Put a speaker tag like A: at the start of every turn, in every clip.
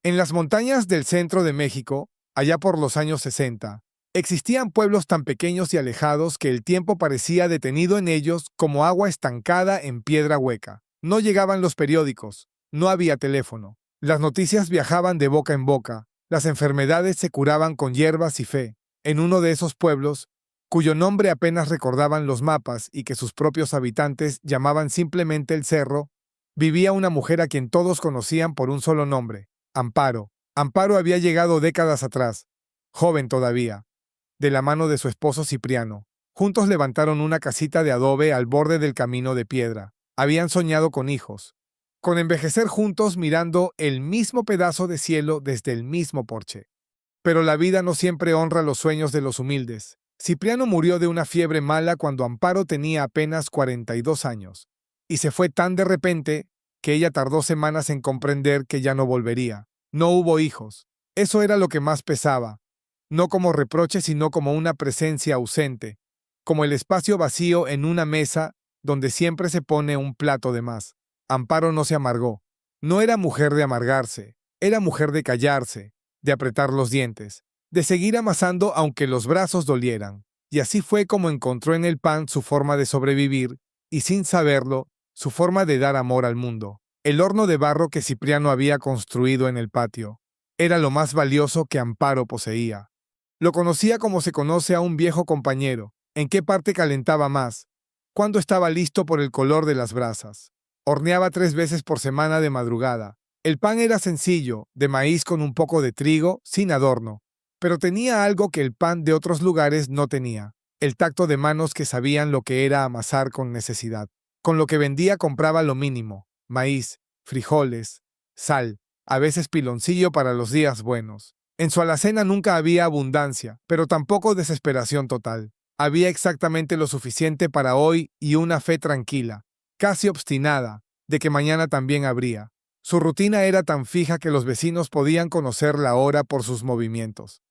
A: En las montañas del centro de México, allá por los años 60, existían pueblos tan pequeños y alejados que el tiempo parecía detenido en ellos como agua estancada en piedra hueca. No llegaban los periódicos, no había teléfono. Las noticias viajaban de boca en boca, las enfermedades se curaban con hierbas y fe. En uno de esos pueblos, cuyo nombre apenas recordaban los mapas y que sus propios habitantes llamaban simplemente el Cerro, vivía una mujer a quien todos conocían por un solo nombre: Amparo. Amparo había llegado décadas atrás, joven todavía, de la mano de su esposo Cipriano. Juntos levantaron una casita de adobe al borde del camino de piedra. Habían soñado con hijos, con envejecer juntos mirando el mismo pedazo de cielo desde el mismo porche. Pero la vida no siempre honra los sueños de los humildes. Cipriano murió de una fiebre mala cuando Amparo tenía apenas 42 años, y se fue tan de repente que ella tardó semanas en comprender que ya no volvería. No hubo hijos. Eso era lo que más pesaba, no como reproche, sino como una presencia ausente, como el espacio vacío en una mesa donde siempre se pone un plato de más. Amparo no se amargó. No era mujer de amargarse, era mujer de callarse, de apretar los dientes, de seguir amasando aunque los brazos dolieran. Y así fue como encontró en el pan su forma de sobrevivir, y sin saberlo, su forma de dar amor al mundo. El horno de barro que Cipriano había construido en el patio era lo más valioso que Amparo poseía. Lo conocía como se conoce a un viejo compañero, en qué parte calentaba más, cuándo estaba listo por el color de las brasas. Horneaba 3 veces por semana de madrugada. El pan era sencillo, de maíz con un poco de trigo, sin adorno, pero tenía algo que el pan de otros lugares no tenía: el tacto de manos que sabían lo que era amasar con necesidad. Con lo que vendía compraba lo mínimo: maíz, frijoles, sal, a veces piloncillo para los días buenos. En su alacena nunca había abundancia, pero tampoco desesperación total. Había exactamente lo suficiente para hoy y una fe tranquila, casi obstinada, de que mañana también habría. Su rutina era tan fija que los vecinos podían conocer la hora por sus movimientos.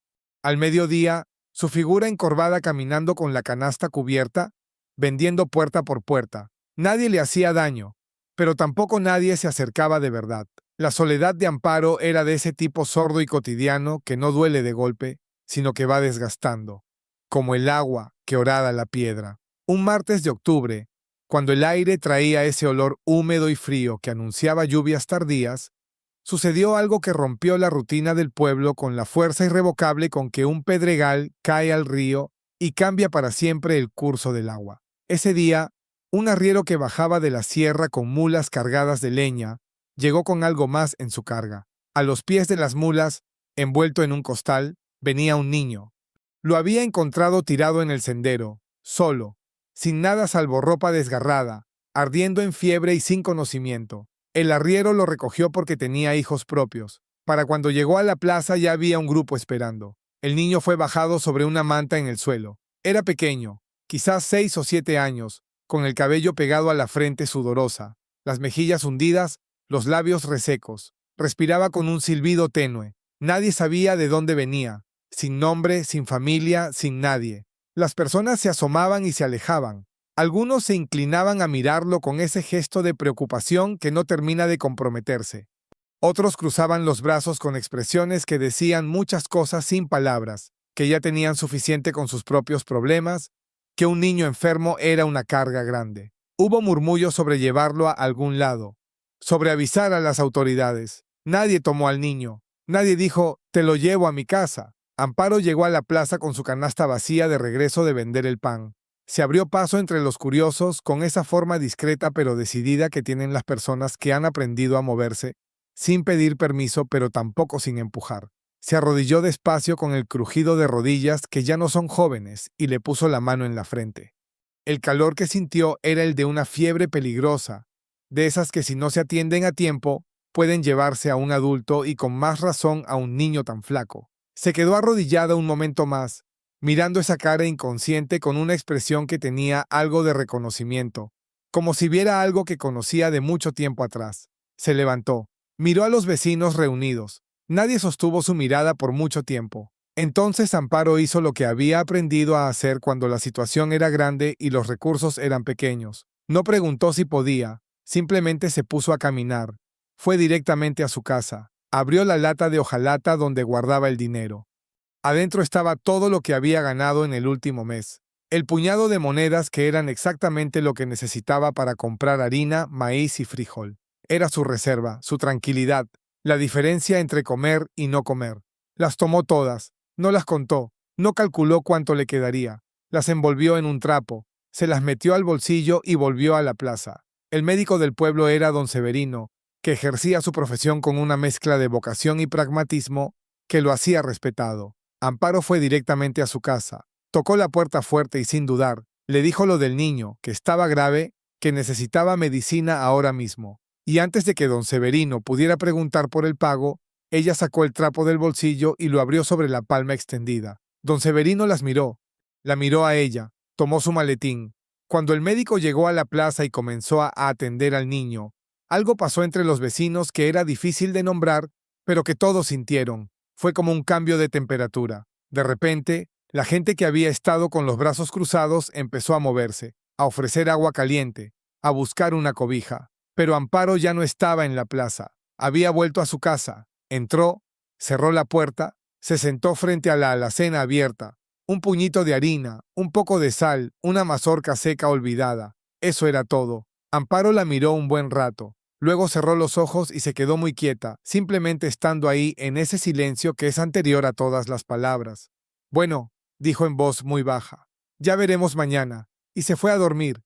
A: Al mediodía, su figura encorvada caminando con la canasta cubierta, vendiendo puerta por puerta. Nadie le hacía daño, pero tampoco nadie se acercaba de verdad. La soledad de Amparo era de ese tipo sordo y cotidiano que no duele de golpe, sino que va desgastando, como el agua que horada la piedra. Un martes de octubre, cuando el aire traía ese olor húmedo y frío que anunciaba lluvias tardías, sucedió algo que rompió la rutina del pueblo con la fuerza irrevocable con que un pedregal cae al río y cambia para siempre el curso del agua. Ese día, un arriero que bajaba de la sierra con mulas cargadas de leña llegó con algo más en su carga. A los pies de las mulas, envuelto en un costal, venía un niño. Lo había encontrado tirado en el sendero, solo, sin nada salvo ropa desgarrada, ardiendo en fiebre y sin conocimiento. El arriero lo recogió porque tenía hijos propios. Para cuando llegó a la plaza ya había un grupo esperando. El niño fue bajado sobre una manta en el suelo. Era pequeño, quizás 6 o 7 años, con el cabello pegado a la frente sudorosa, las mejillas hundidas, los labios resecos. Respiraba con un silbido tenue. Nadie sabía de dónde venía, sin nombre, sin familia, sin nadie. Las personas se asomaban y se alejaban. Algunos se inclinaban a mirarlo con ese gesto de preocupación que no termina de comprometerse. Otros cruzaban los brazos con expresiones que decían muchas cosas sin palabras, que ya tenían suficiente con sus propios problemas, que un niño enfermo era una carga grande. Hubo murmullos sobre llevarlo a algún lado, sobre avisar a las autoridades. Nadie tomó al niño. Nadie dijo: te lo llevo a mi casa. Amparo llegó a la plaza con su canasta vacía de regreso de vender el pan. Se abrió paso entre los curiosos con esa forma discreta pero decidida que tienen las personas que han aprendido a moverse, sin pedir permiso pero tampoco sin empujar. Se arrodilló despacio con el crujido de rodillas que ya no son jóvenes y le puso la mano en la frente. El calor que sintió era el de una fiebre peligrosa, de esas que si no se atienden a tiempo, pueden llevarse a un adulto y con más razón a un niño tan flaco. Se quedó arrodillada un momento más, mirando esa cara inconsciente con una expresión que tenía algo de reconocimiento, como si viera algo que conocía de mucho tiempo atrás. Se levantó, miró a los vecinos reunidos. Nadie sostuvo su mirada por mucho tiempo. Entonces Amparo hizo lo que había aprendido a hacer cuando la situación era grande y los recursos eran pequeños. No preguntó si podía, simplemente se puso a caminar. Fue directamente a su casa. Abrió la lata de hojalata donde guardaba el dinero. Adentro estaba todo lo que había ganado en el último mes. El puñado de monedas que eran exactamente lo que necesitaba para comprar harina, maíz y frijol. Era su reserva, su tranquilidad, la diferencia entre comer y no comer. Las tomó todas, no las contó, no calculó cuánto le quedaría. Las envolvió en un trapo, se las metió al bolsillo y volvió a la plaza. El médico del pueblo era don Severino, que ejercía su profesión con una mezcla de vocación y pragmatismo que lo hacía respetado. Amparo fue directamente a su casa. Tocó la puerta fuerte y sin dudar, le dijo lo del niño, que estaba grave, que necesitaba medicina ahora mismo. Y antes de que don Severino pudiera preguntar por el pago, ella sacó el trapo del bolsillo y lo abrió sobre la palma extendida. Don Severino la miró a ella, tomó su maletín. Cuando el médico llegó a la plaza y comenzó a atender al niño, algo pasó entre los vecinos que era difícil de nombrar, pero que todos sintieron. Fue como un cambio de temperatura. De repente, la gente que había estado con los brazos cruzados empezó a moverse, a ofrecer agua caliente, a buscar una cobija. Pero Amparo ya no estaba en la plaza. Había vuelto a su casa. Entró, cerró la puerta, se sentó frente a la alacena abierta. Un puñito de harina, un poco de sal, una mazorca seca olvidada. Eso era todo. Amparo la miró un buen rato. Luego cerró los ojos y se quedó muy quieta, simplemente estando ahí en ese silencio que es anterior a todas las palabras. Bueno, dijo en voz muy baja, ya veremos mañana, y se fue a dormir.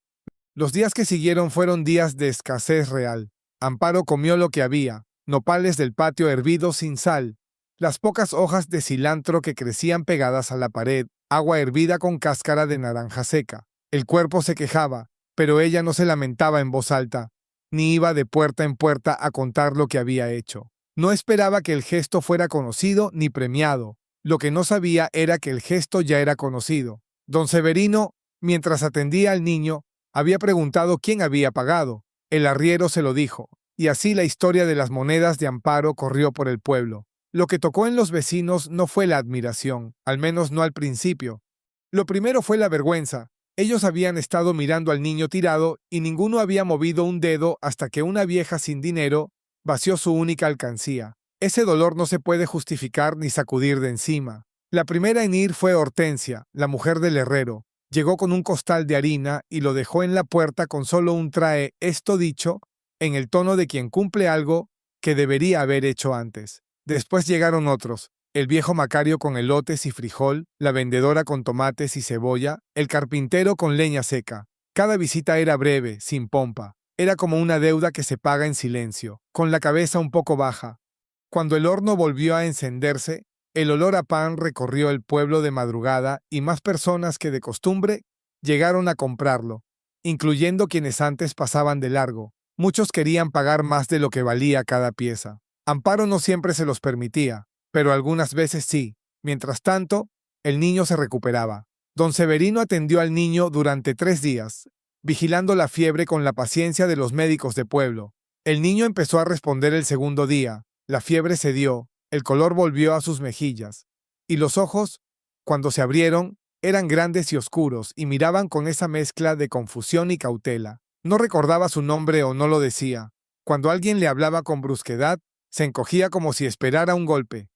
A: Los días que siguieron fueron días de escasez real. Amparo comió lo que había, nopales del patio hervidos sin sal, las pocas hojas de cilantro que crecían pegadas a la pared, agua hervida con cáscara de naranja seca. El cuerpo se quejaba, pero ella no se lamentaba en voz alta, ni iba de puerta en puerta a contar lo que había hecho. No esperaba que el gesto fuera conocido ni premiado. Lo que no sabía era que el gesto ya era conocido. Don Severino, mientras atendía al niño, había preguntado quién había pagado. El arriero se lo dijo, y así la historia de las monedas de Amparo corrió por el pueblo. Lo que tocó en los vecinos no fue la admiración, al menos no al principio. Lo primero fue la vergüenza. Ellos habían estado mirando al niño tirado y ninguno había movido un dedo hasta que una vieja sin dinero vació su única alcancía. Ese dolor no se puede justificar ni sacudir de encima. La primera en ir fue Hortensia, la mujer del herrero. Llegó con un costal de harina y lo dejó en la puerta con solo un trae, esto dicho, en el tono de quien cumple algo que debería haber hecho antes. Después llegaron otros. El viejo Macario con elotes y frijol, la vendedora con tomates y cebolla, el carpintero con leña seca. Cada visita era breve, sin pompa. Era como una deuda que se paga en silencio, con la cabeza un poco baja. Cuando el horno volvió a encenderse, el olor a pan recorrió el pueblo de madrugada y más personas que de costumbre llegaron a comprarlo, incluyendo quienes antes pasaban de largo. Muchos querían pagar más de lo que valía cada pieza. Amparo no siempre se los permitía, pero algunas veces sí. Mientras tanto, el niño se recuperaba. Don Severino atendió al niño durante 3 días, vigilando la fiebre con la paciencia de los médicos de pueblo. El niño empezó a responder el segundo día, la fiebre cedió, el color volvió a sus mejillas, y los ojos, cuando se abrieron, eran grandes y oscuros y miraban con esa mezcla de confusión y cautela. No recordaba su nombre o no lo decía. Cuando alguien le hablaba con brusquedad, se encogía como si esperara un golpe.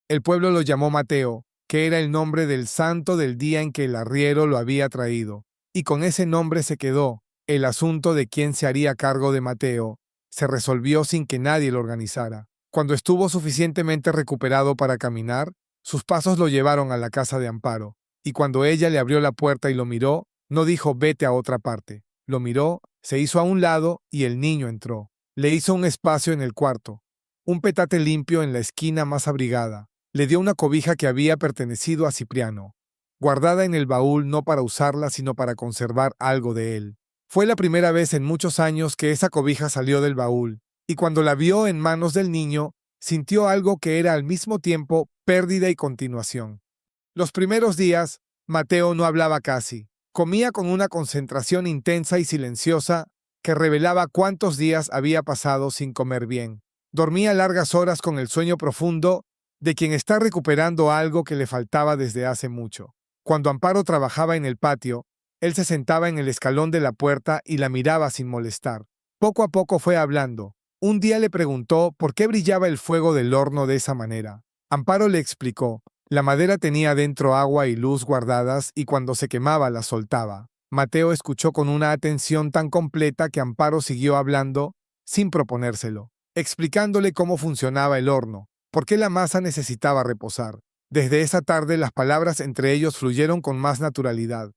A: El pueblo lo llamó Mateo, que era el nombre del santo del día en que el arriero lo había traído. Y con ese nombre se quedó. El asunto de quién se haría cargo de Mateo se resolvió sin que nadie lo organizara. Cuando estuvo suficientemente recuperado para caminar, sus pasos lo llevaron a la casa de Amparo. Y cuando ella le abrió la puerta y lo miró, no dijo vete a otra parte. Lo miró, se hizo a un lado y el niño entró. Le hizo un espacio en el cuarto, un petate limpio en la esquina más abrigada. Le dio una cobija que había pertenecido a Cipriano, guardada en el baúl no para usarla sino para conservar algo de él. Fue la primera vez en muchos años que esa cobija salió del baúl, y cuando la vio en manos del niño, sintió algo que era al mismo tiempo pérdida y continuación. Los primeros días, Mateo no hablaba casi. Comía con una concentración intensa y silenciosa que revelaba cuántos días había pasado sin comer bien. Dormía largas horas con el sueño profundo de quien está recuperando algo que le faltaba desde hace mucho. Cuando Amparo trabajaba en el patio, él se sentaba en el escalón de la puerta y la miraba sin molestar. Poco a poco fue hablando. Un día le preguntó por qué brillaba el fuego del horno de esa manera. Amparo le explicó. La madera tenía dentro agua y luz guardadas y cuando se quemaba la soltaba. Mateo escuchó con una atención tan completa que Amparo siguió hablando sin proponérselo, explicándole cómo funcionaba el horno, por qué la masa necesitaba reposar. Desde esa tarde las palabras entre ellos fluyeron con más naturalidad.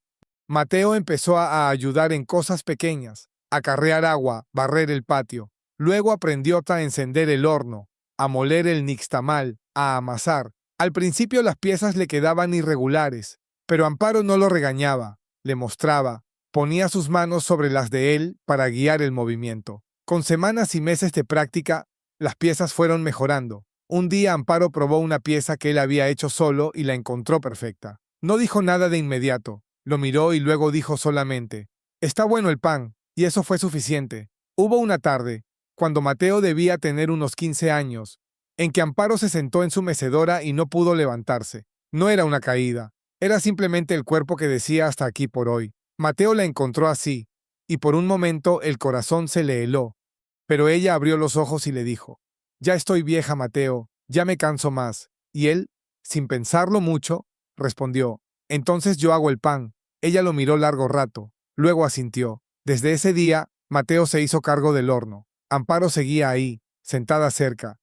A: Mateo empezó a ayudar en cosas pequeñas, a carrear agua, barrer el patio. Luego aprendió a encender el horno, a moler el nixtamal, a amasar. Al principio las piezas le quedaban irregulares, pero Amparo no lo regañaba, le mostraba, ponía sus manos sobre las de él para guiar el movimiento. Con semanas y meses de práctica, las piezas fueron mejorando. Un día Amparo probó una pieza que él había hecho solo y la encontró perfecta. No dijo nada de inmediato, lo miró y luego dijo solamente, «Está bueno el pan», y eso fue suficiente. Hubo una tarde, cuando Mateo debía tener unos 15 años, en que Amparo se sentó en su mecedora y no pudo levantarse. No era una caída, era simplemente el cuerpo que decía hasta aquí por hoy. Mateo la encontró así, y por un momento el corazón se le heló. Pero ella abrió los ojos y le dijo, «Ya estoy vieja, Mateo, ya me canso más». Y él, sin pensarlo mucho, respondió, «Entonces yo hago el pan». Ella lo miró largo rato, luego asintió. Desde ese día, Mateo se hizo cargo del horno. Amparo seguía ahí, sentada cerca,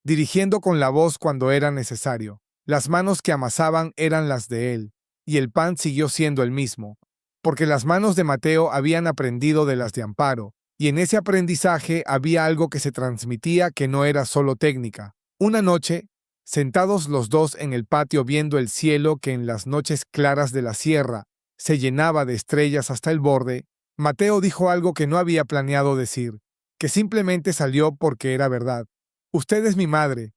A: dirigiendo con la voz cuando era necesario. Las manos que amasaban eran las de él, y el pan siguió siendo el mismo, porque las manos de Mateo habían aprendido de las de Amparo, y en ese aprendizaje había algo que se transmitía que no era solo técnica. Una noche, sentados los dos en el patio viendo el cielo que en las noches claras de la sierra se llenaba de estrellas hasta el borde, Mateo dijo algo que no había planeado decir, que simplemente salió porque era verdad. «Usted es mi madre».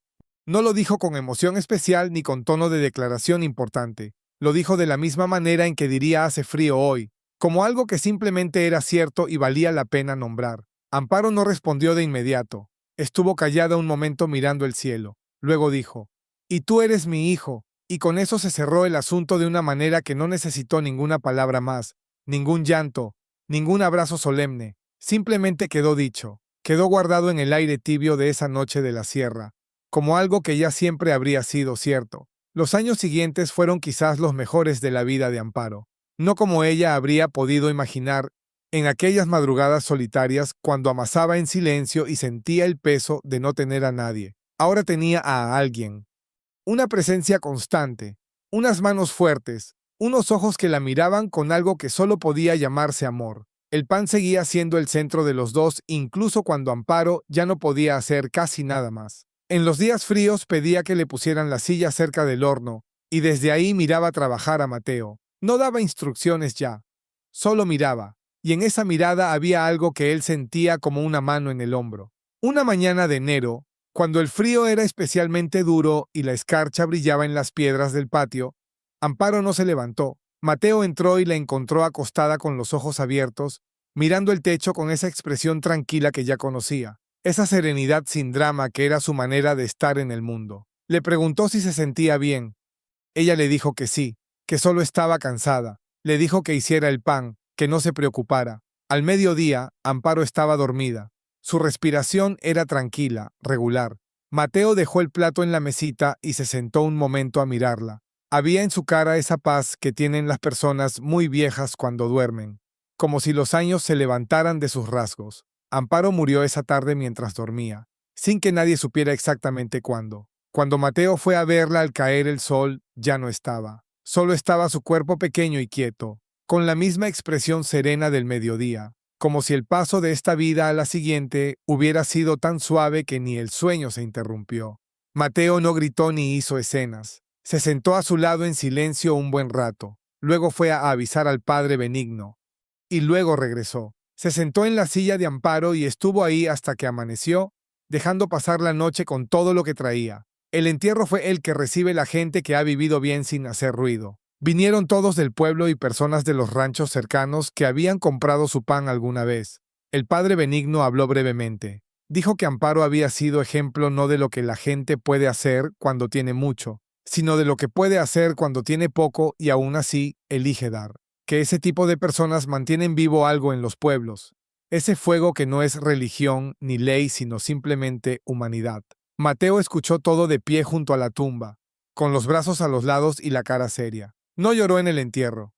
A: No lo dijo con emoción especial ni con tono de declaración importante. Lo dijo de la misma manera en que diría «hace frío hoy», como algo que simplemente era cierto y valía la pena nombrar. Amparo no respondió de inmediato. Estuvo callada un momento mirando el cielo. Luego dijo, «Y tú eres mi hijo». Y con eso se cerró el asunto de una manera que no necesitó ninguna palabra más, ningún llanto, ningún abrazo solemne. Simplemente quedó dicho, quedó guardado en el aire tibio de esa noche de la sierra, como algo que ya siempre habría sido cierto. Los años siguientes fueron quizás los mejores de la vida de Amparo, no como ella habría podido imaginar en aquellas madrugadas solitarias cuando amasaba en silencio y sentía el peso de no tener a nadie. Ahora tenía a alguien, una presencia constante, unas manos fuertes, unos ojos que la miraban con algo que solo podía llamarse amor. El pan seguía siendo el centro de los dos incluso cuando Amparo ya no podía hacer casi nada más. En los días fríos pedía que le pusieran la silla cerca del horno y desde ahí miraba trabajar a Mateo. No daba instrucciones ya, solo miraba, y en esa mirada había algo que él sentía como una mano en el hombro. Una mañana de enero, cuando el frío era especialmente duro y la escarcha brillaba en las piedras del patio, Amparo no se levantó. Mateo entró y la encontró acostada con los ojos abiertos, mirando el techo con esa expresión tranquila que ya conocía, esa serenidad sin drama que era su manera de estar en el mundo. Le preguntó si se sentía bien. Ella le dijo que sí, que solo estaba cansada. Le dijo que hiciera el pan, que no se preocupara. Al mediodía, Amparo estaba dormida. Su respiración era tranquila, regular. Mateo dejó el plato en la mesita y se sentó un momento a mirarla. Había en su cara esa paz que tienen las personas muy viejas cuando duermen, como si los años se levantaran de sus rasgos. Amparo murió esa tarde mientras dormía, sin que nadie supiera exactamente cuándo. Cuando Mateo fue a verla al caer el sol, ya no estaba. Solo estaba su cuerpo pequeño y quieto, con la misma expresión serena del mediodía, como si el paso de esta vida a la siguiente hubiera sido tan suave que ni el sueño se interrumpió. Mateo no gritó ni hizo escenas. Se sentó a su lado en silencio un buen rato. Luego fue a avisar al padre Benigno. Y luego regresó. Se sentó en la silla de Amparo y estuvo ahí hasta que amaneció, dejando pasar la noche con todo lo que traía. El entierro fue el que recibe la gente que ha vivido bien sin hacer ruido. Vinieron todos del pueblo y personas de los ranchos cercanos que habían comprado su pan alguna vez. El padre Benigno habló brevemente. Dijo que Amparo había sido ejemplo no de lo que la gente puede hacer cuando tiene mucho, sino de lo que puede hacer cuando tiene poco y aún así elige dar. Que ese tipo de personas mantienen vivo algo en los pueblos. ese fuego que no es religión ni ley, sino simplemente humanidad. Mateo escuchó todo de pie junto a la tumba, con los brazos a los lados y la cara seria. No lloró en el entierro.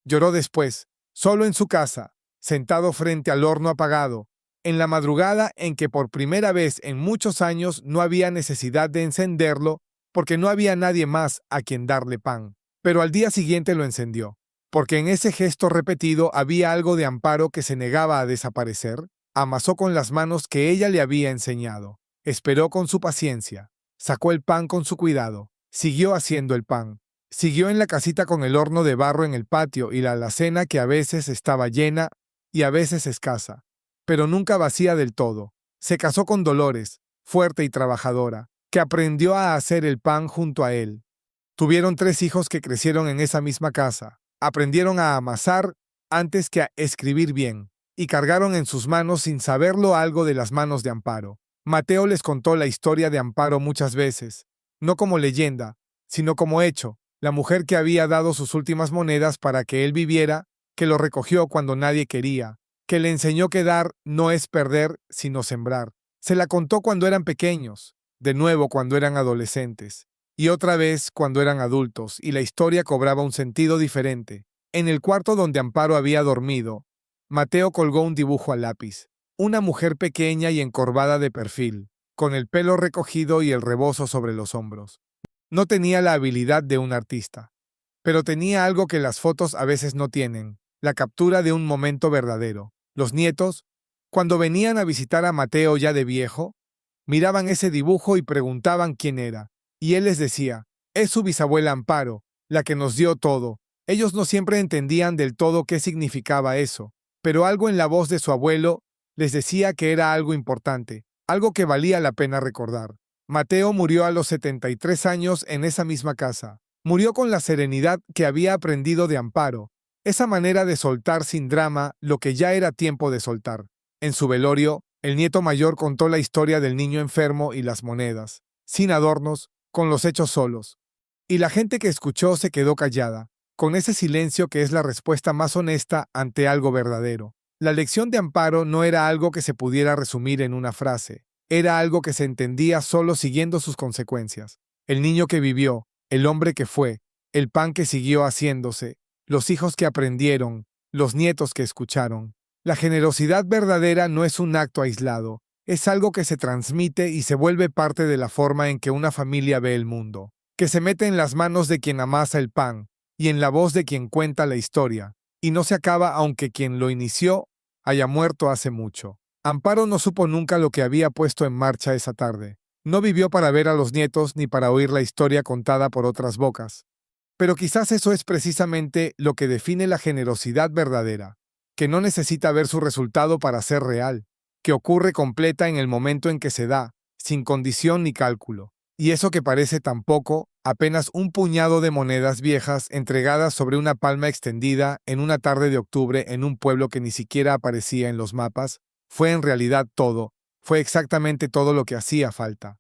A: Lloró después, solo en su casa, sentado frente al horno apagado, en la madrugada en que por primera vez en muchos años no había necesidad de encenderlo porque no había nadie más a quien darle pan. Pero al día siguiente lo encendió, porque en ese gesto repetido había algo de Amparo que se negaba a desaparecer. Amasó con las manos que ella le había enseñado, esperó con su paciencia, sacó el pan con su cuidado, siguió haciendo el pan. Siguió en la casita con el horno de barro en el patio y la alacena que a veces estaba llena y a veces escasa, pero nunca vacía del todo. Se casó con Dolores, fuerte y trabajadora, que aprendió a hacer el pan junto a él. Tuvieron 3 hijos que crecieron en esa misma casa. Aprendieron a amasar antes que a escribir bien, y cargaron en sus manos sin saberlo algo de las manos de Amparo. Mateo les contó la historia de Amparo muchas veces, no como leyenda, sino como hecho. La mujer que había dado sus últimas monedas para que él viviera, que lo recogió cuando nadie quería, que le enseñó que dar no es perder, sino sembrar. Se la contó cuando eran pequeños, de nuevo cuando eran adolescentes, y otra vez cuando eran adultos, y la historia cobraba un sentido diferente. En el cuarto donde Amparo había dormido, Mateo colgó un dibujo al lápiz, una mujer pequeña y encorvada de perfil, con el pelo recogido y el rebozo sobre los hombros. No tenía la habilidad de un artista, pero tenía algo que las fotos a veces no tienen, la captura de un momento verdadero. Los nietos, cuando venían a visitar a Mateo ya de viejo, miraban ese dibujo y preguntaban quién era, y él les decía, es su bisabuela Amparo, la que nos dio todo. Ellos no siempre entendían del todo qué significaba eso, pero algo en la voz de su abuelo les decía que era algo importante, algo que valía la pena recordar. Mateo murió a los 73 años en esa misma casa. Murió con la serenidad que había aprendido de Amparo, esa manera de soltar sin drama lo que ya era tiempo de soltar. En su velorio, el nieto mayor contó la historia del niño enfermo y las monedas, sin adornos, con los hechos solos. Y la gente que escuchó se quedó callada, con ese silencio que es la respuesta más honesta ante algo verdadero. La lección de Amparo no era algo que se pudiera resumir en una frase. Era algo que se entendía solo siguiendo sus consecuencias. El niño que vivió, el hombre que fue, el pan que siguió haciéndose, los hijos que aprendieron, los nietos que escucharon. La generosidad verdadera no es un acto aislado, es algo que se transmite y se vuelve parte de la forma en que una familia ve el mundo, que se mete en las manos de quien amasa el pan y en la voz de quien cuenta la historia, y no se acaba aunque quien lo inició haya muerto hace mucho. Amparo no supo nunca lo que había puesto en marcha esa tarde. No vivió para ver a los nietos ni para oír la historia contada por otras bocas. Pero quizás eso es precisamente lo que define la generosidad verdadera, que no necesita ver su resultado para ser real, que ocurre completa en el momento en que se da, sin condición ni cálculo. Y eso que parece tan poco, apenas un puñado de monedas viejas entregadas sobre una palma extendida en una tarde de octubre en un pueblo que ni siquiera aparecía en los mapas, fue en realidad todo, fue exactamente todo lo que hacía falta.